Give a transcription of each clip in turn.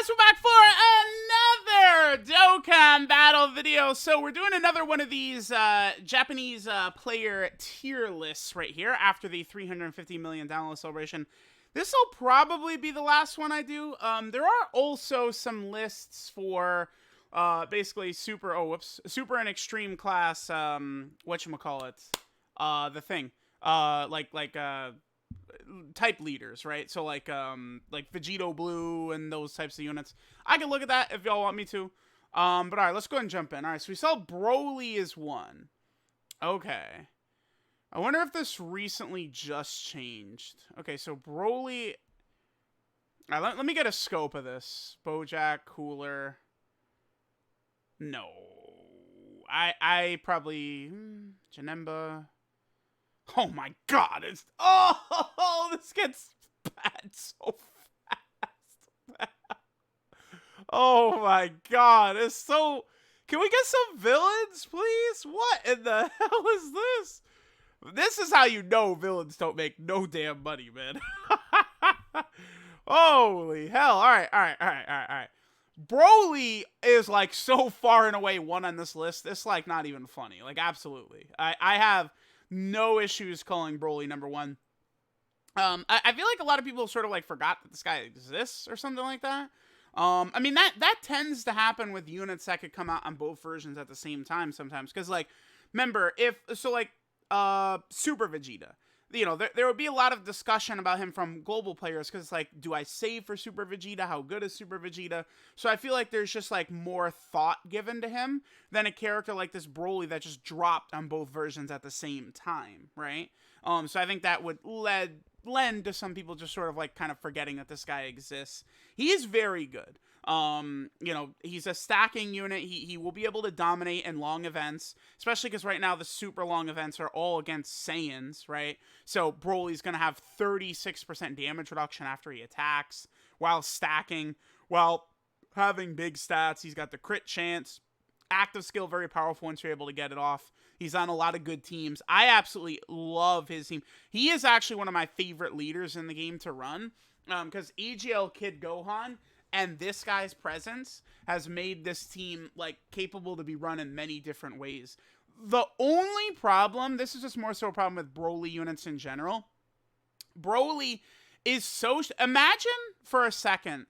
guys, we're back for another Dokkan battle video. So we're doing another one of these Japanese player tier lists right here after the 350 million download celebration. This will probably be the last one I do. There are also some lists for basically super and extreme class, whatchamacallit, the thing, type leaders, right? So like Vegito Blue and those types of units. I can look at that if y'all want me to. But all right, let's go ahead and jump in. All right, so we saw Broly is one. Okay. I wonder if this recently just changed. Okay, so Broly... All right, let me get a scope of this. Bojack, Cooler... No. I probably... Janemba... Oh my god, it's... Oh, this gets bad so fast. Oh my god, it's so... Can we get some villains, please? What in the hell is this? This is how you know villains don't make no damn money, man. Holy hell. All right. Broly is like so far and away one on this list. It's like not even funny. Like absolutely. I have no issues calling Broly number one. I feel like a lot of people sort of like forgot that this guy exists or something like that. I mean that tends to happen with units that could come out on both versions at the same time sometimes. Because like, remember Super Vegeta. You know, there would be a lot of discussion about him from global players because it's like, do I save for Super Vegeta? How good is Super Vegeta? So I feel like there's just like more thought given to him than a character like this Broly that just dropped on both versions at the same time, right? So I think that would lend to some people just sort of like kind of forgetting that this guy exists. He is very good. You know, he's a stacking unit. He will be able to dominate in long events, especially because right now the super long events are all against Saiyans, right? So Broly's going to have 36% damage reduction after he attacks while stacking, while having big stats. He's got the crit chance, active skill, very powerful once you're able to get it off. He's on a lot of good teams. I absolutely love his team. He is actually one of my favorite leaders in the game to run, because EGL Kid Gohan and this guy's presence has made this team like capable to be run in many different ways. The only problem, this is just more so a problem with Broly units in general. Broly is so... Imagine for a second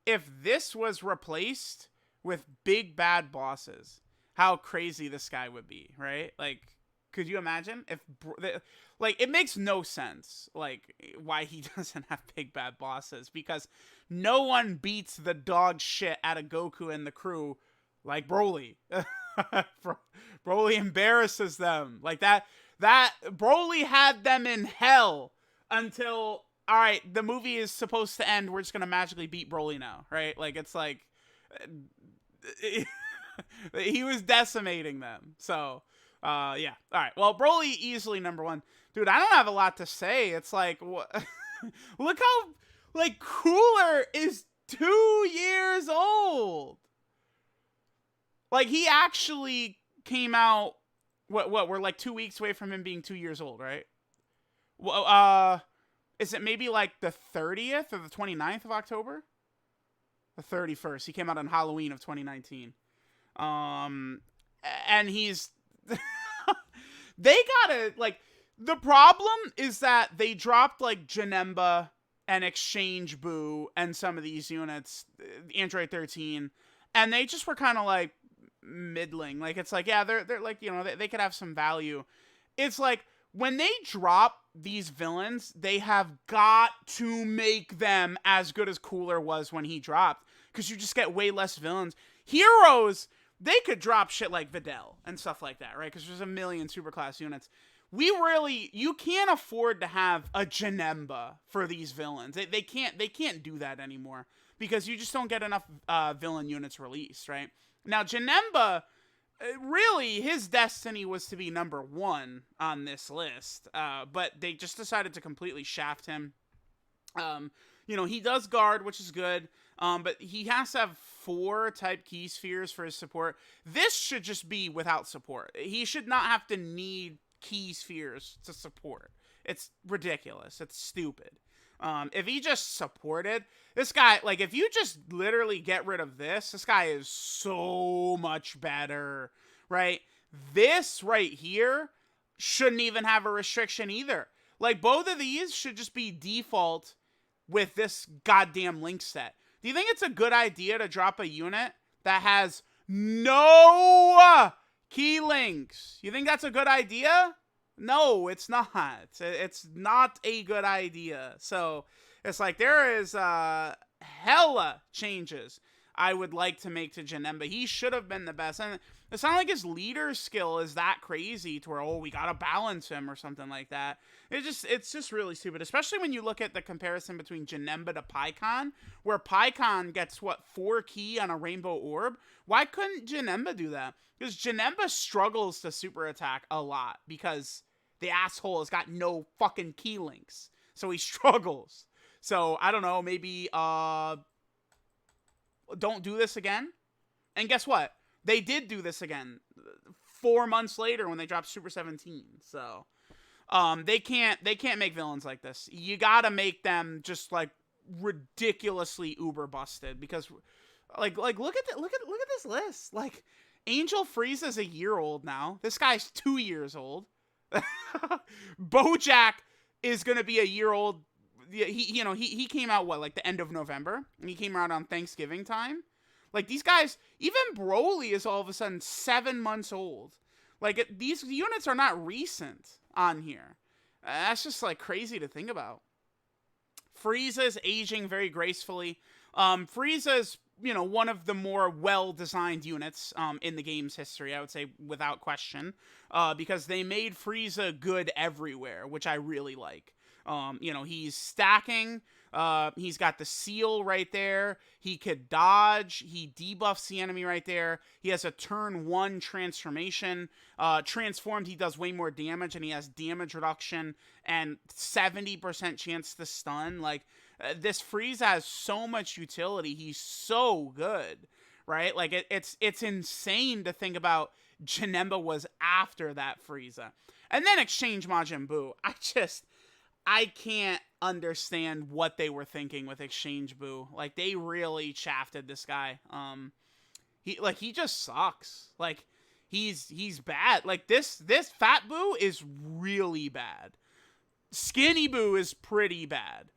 if this was replaced with big bad bosses. How crazy this guy would be, right? Like, could you imagine if... Like, it makes no sense, like, why he doesn't have big bad bosses, because no one beats the dog shit out of Goku and the crew like Broly. Broly embarrasses them. Like, that Broly had them in hell until, all right, the movie is supposed to end, we're just gonna magically beat Broly now, right? Like, it's like... he was decimating them, so... yeah. All right. Well, Broly easily number one. Dude, I don't have a lot to say. It's like, what? Look how, like, Cooler is 2 years old. Like, he actually came out, we're like 2 weeks away from him being 2 years old, right? Well, is it maybe like the 30th or the 29th of October? The 31st. He came out on Halloween of 2019. And he's... They gotta, like, the problem is that they dropped, like, Janemba and Exchange Boo and some of these units, Android 13, and they just were kind of, like, middling. Like, it's like, yeah, they're like, you know, they could have some value. It's like, when they drop these villains, they have got to make them as good as Cooler was when he dropped, because you just get way less villains. Heroes... They could drop shit like Videl and stuff like that, right? Because there's a million superclass units. You can't afford to have a Janemba for these villains. They can't do that anymore because you just don't get enough villain units released, right? Now, Janemba, really, his destiny was to be number one on this list, but they just decided to completely shaft him. You know, he does guard, which is good. But he has to have 4 type key spheres for his support. This should just be without support. He should not have to need key spheres to support. It's ridiculous. It's stupid. If he just supported this guy, like if you just literally get rid of this guy is so much better, right? This right here shouldn't even have a restriction either. Like both of these should just be default with this goddamn link set. Do you think it's a good idea to drop a unit that has no key links? You think that's a good idea? No, it's not. It's not a good idea. So it's like there is hella changes I would like to make to Janemba. He should have been the best. And it's not like his leader skill is that crazy to where, oh, we got to balance him or something like that. It's just really stupid, especially when you look at the comparison between Janemba to Pycon, where Pycon gets, 4 key on a rainbow orb? Why couldn't Janemba do that? Because Janemba struggles to super attack a lot because the asshole has got no fucking key links. So he struggles. So, I don't know, maybe, don't do this again. And guess what? They did do this again 4 months later when they dropped Super 17. So, they can't make villains like this. You gotta make them just like ridiculously uber busted because, like look at this list. Like, Angel Frieza's a year old now. This guy's 2 years old. Bojack is gonna be a year old. He came out like the end of November. And he came out on Thanksgiving time. Like these guys, even Broly is all of a sudden 7 months old. Like these units are not recent on here. That's just like crazy to think about. Frieza's aging very gracefully. Frieza's, one of the more well-designed units in the game's history, I would say, without question, because they made Frieza good everywhere, which I really like. He's stacking. He's got the seal right there. He could dodge. He debuffs the enemy right there. He has a turn 1 transformation. Transformed, he does way more damage, and he has damage reduction and 70% chance to stun. Like, this Frieza has so much utility. He's so good, right? Like, it's insane to think about Janemba was after that Frieza. And then Exchange Majin Buu. I can't understand what they were thinking with Exchange Buu. Like, they really shafted this guy. He just sucks. Like, he's bad. Like, this Fat Buu is really bad. Skinny Buu is pretty bad.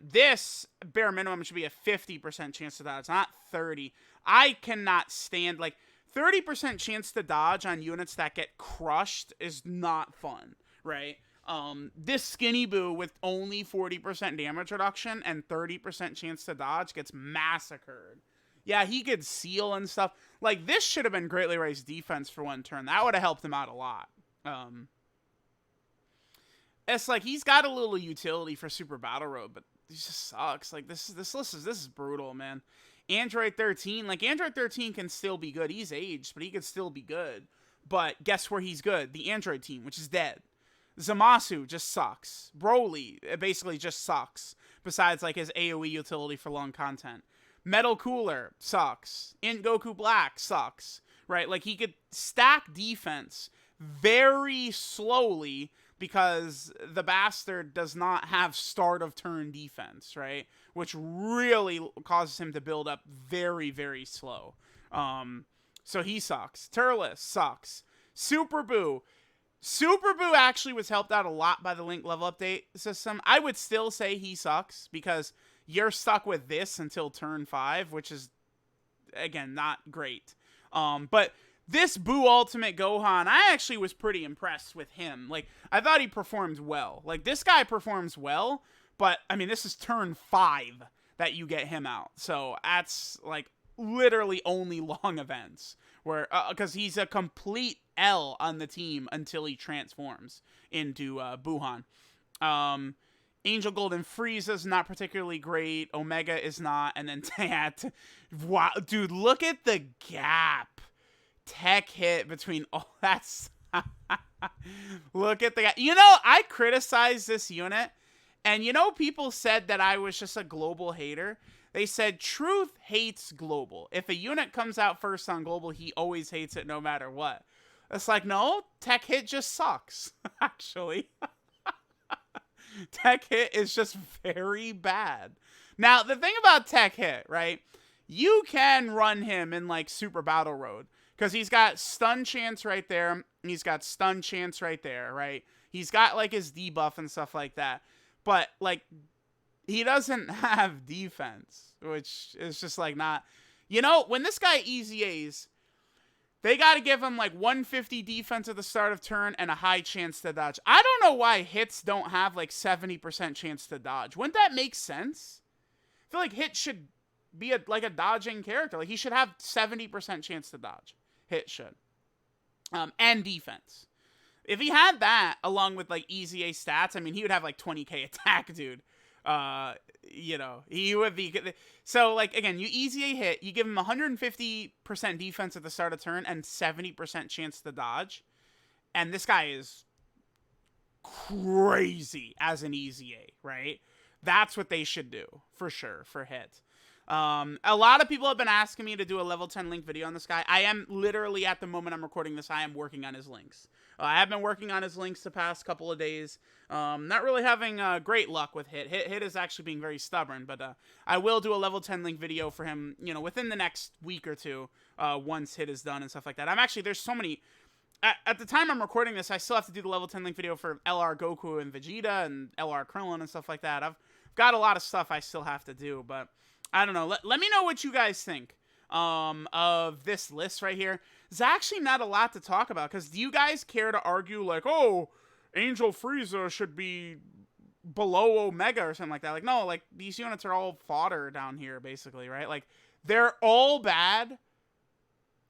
This bare minimum should be a 50% chance to dodge, not 30. I cannot stand, 30% chance to dodge on units that get crushed is not fun, right? This Skinny Buu with only 40% damage reduction and 30% chance to dodge gets massacred. Yeah, he could seal and stuff. Like, this should have been greatly raised defense for 1 turn. That would have helped him out a lot. It's like, he's got a little utility for Super Battle Road, but he just sucks. Like, this is brutal, man. Android 13, Android 13 can still be good. He's aged, but he could still be good. But guess where he's good? The Android team, which is dead. Zamasu just sucks. Broly basically just sucks, besides his AoE utility for long content. Metal Cooler sucks. Int Goku Black sucks, right? Like, he could stack defense very slowly because the bastard does not have start of turn defense, right? Which really causes him to build up very, very slow. So he sucks. Turles sucks. Super Buu actually was helped out a lot by the Link level update system. I would still say he sucks because you're stuck with this until turn 5, which is, again, not great. But this Buu Ultimate Gohan, I actually was pretty impressed with him. Like, I thought he performed well. Like, this guy performs well, but, I mean, this is turn 5 that you get him out. So, that's, literally only long events. Where, because he's a complete L on the team until he transforms into Buhan. Angel Golden Frieza's not particularly great. Omega is not. And then wow, dude, look at the gap. TEQ Hit between, that's, look at the gap. I criticized this unit, and people said that I was just a global hater. They said Truth hates global. If a unit comes out first on global, he always hates it no matter what. It's like, no, TEQ Hit just sucks, actually. TEQ Hit is just very bad. Now, the thing about TEQ Hit, right? You can run him in like Super Battle Road because he's got stun chance right there. And he's got stun chance right there, right? He's got like his debuff and stuff like that. But like, he doesn't have defense, which is just like not, when this guy easy A's, they got to give him like 150 defense at the start of turn and a high chance to dodge. I don't know why hits don't have like 70% chance to dodge. Wouldn't that make sense? I feel like Hit should be like a dodging character. Like he should have 70% chance to dodge. Hit should. And defense. If he had that along with like easy A stats, I mean, he would have like 20k attack, dude. He would be good. So like, again, you easy A Hit, you give him 150% defense at the start of turn and 70% chance to dodge. And this guy is crazy as an easy A, right? That's what they should do for sure for Hit. A lot of people have been asking me to do a level 10 link video on this guy. I am literally, at the moment I'm recording this, I am working on his links. I have been working on his links the past couple of days. Not really having great luck with Hit. Hit is actually being very stubborn, but I will do a level 10 link video for him, within the next week or two, once Hit is done and stuff like that. There's so many. At the time I'm recording this, I still have to do the level 10 link video for LR Goku and Vegeta and LR Krillin and stuff like that. I've got a lot of stuff I still have to do, but I don't know. Let me know what you guys think of this list right here. There's actually not a lot to talk about, because do you guys care to argue like, oh, Angel Frieza should be below Omega or something like that? Like, no, like these units are all fodder down here, basically, right? Like, they're all bad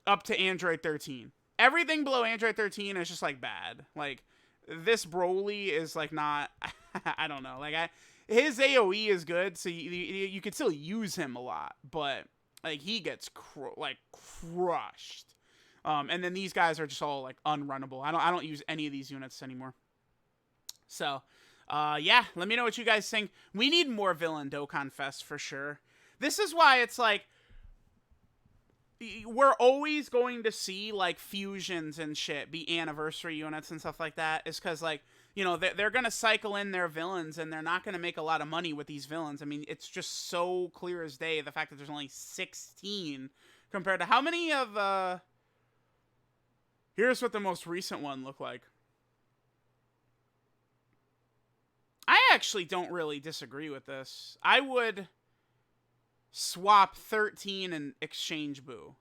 up to Android 13. Everything below Android 13 is just like bad. Like, this Broly is like not, I don't know. Like, his AoE is good, so you could still use him a lot, but like he gets crushed. And then these guys are just all like unrunnable. I don't use any of these units anymore. So, yeah, let me know what you guys think. We need more villain Dokkan Fest for sure. This is why it's like, we're always going to see like fusions and shit be anniversary units and stuff like that. Is because like, they're going to cycle in their villains and they're not going to make a lot of money with these villains. I mean, it's just so clear as day, the fact that there's only 16 compared to how many of, here's what the most recent one looked like. I actually don't really disagree with this. I would swap 13 and exchange Boo.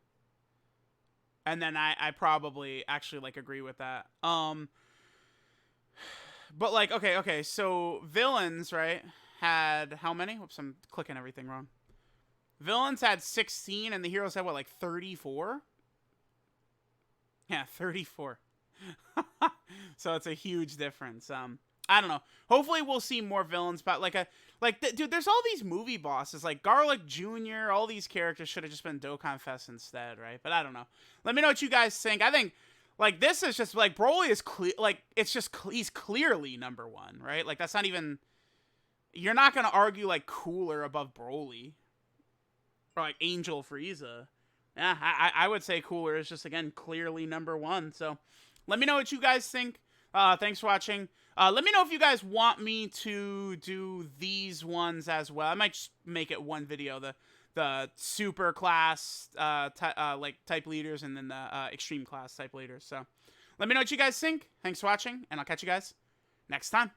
And then I probably actually like agree with that. But like, okay, so villains, right, had how many? Whoops, I'm clicking everything wrong. Villains had 16 and the heroes had what, like 34? Yeah, 34. So it's a huge difference. I don't know. Hopefully we'll see more villains, but dude, there's all these movie bosses like Garlic Jr. All these characters should have just been Dokkan Fest instead, right? But I don't know. Let me know what you guys think. I think like this is just like Broly is clear. Like it's just he's clearly number one, right? Like that's not even. You're not gonna argue like Cooler above Broly or like Angel Frieza. Yeah, I would say Cooler is just again clearly number one. So let me know what you guys think. Thanks for watching. Let me know if you guys want me to do these ones as well. I might just make it one video, the super class type leaders and then the extreme class type leaders. So let me know what you guys think. Thanks for watching, and I'll catch you guys next time.